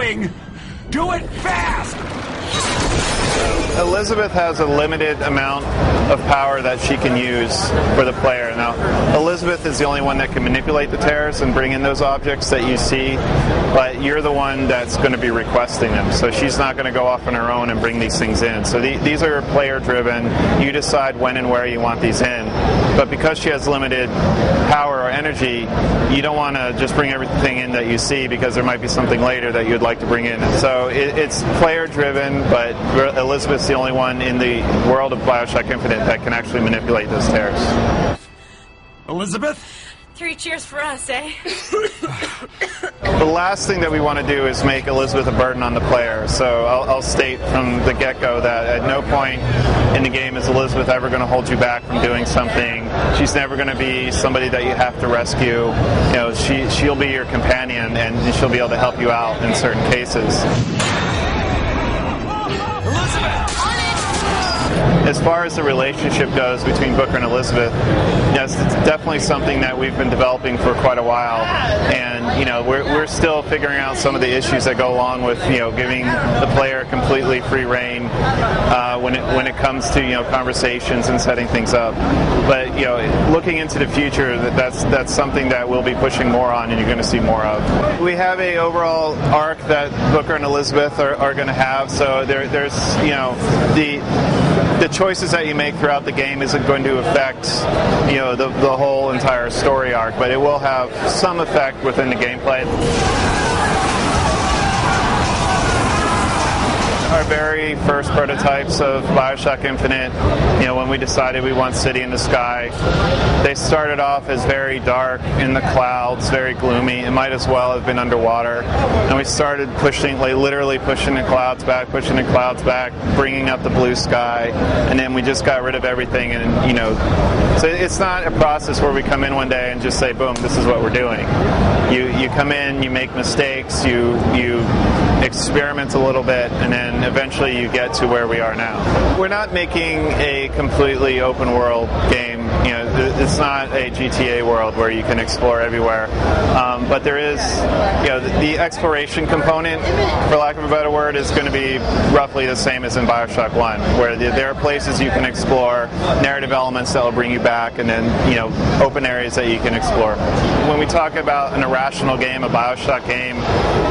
doing? Do it fast! Elizabeth has a limited amount of power that she can use for the player. Now, Elizabeth is the only one that can manipulate the tears and bring in those objects that you see, but you're the one that's going to be requesting them. So she's not going to go off on her own and bring these things in. So these are player-driven. You decide when and where you want these in. But because she has limited power or energy, you don't want to just bring everything in that you see because there might be something later that you'd like to bring in. So it's player-driven, but Elizabeth's the only one in the world of BioShock Infinite that can actually manipulate those tears. Elizabeth? 3 cheers for us, eh? The last thing that we want to do is make Elizabeth a burden on the player. So I'll state from the get-go that at no point in the game is Elizabeth ever going to hold you back from doing something. She's never going to be somebody that you have to rescue. You know, she'll be your companion, and she'll be able to help you out in certain cases. As far as the relationship goes between Booker and Elizabeth, yes, it's definitely something that we've been developing for quite a while, and you know we're still figuring out some of the issues that go along with giving the player completely free rein when it comes to conversations and setting things up. But looking into the future, that's something that we'll be pushing more on, and you're going to see more of. We have a overall arc that Booker and Elizabeth are going to have. So there's the choices that you make throughout the game isn't going to affect the whole entire story arc, but it will have some effect within the gameplay. Our very first prototypes of BioShock Infinite, when we decided we want City in the Sky, they started off as very dark in the clouds, very gloomy. It might as well have been underwater. And we started literally pushing the clouds back, bringing up the blue sky, and then we just got rid of everything. And so it's not a process where we come in one day and just say, boom, this is what we're doing. You come in, you make mistakes, you experiment a little bit, and then eventually you get to where we are now. We're not making a completely open world game. It's not a GTA world where you can explore everywhere. But there is, the exploration component, for lack of a better word, is going to be roughly the same as in BioShock 1, where there are places you can explore, narrative elements that will bring you back, and then, open areas that you can explore. When we talk about an irrational game, a BioShock game,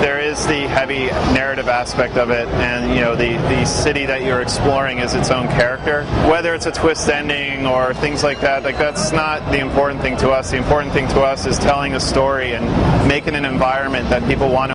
there is the heavy narrative aspect of it, and the city that you're exploring is its own character. Whether it's a twist ending or things like that, that's not the important thing to us. The important thing to us is telling a story and making an environment that people want to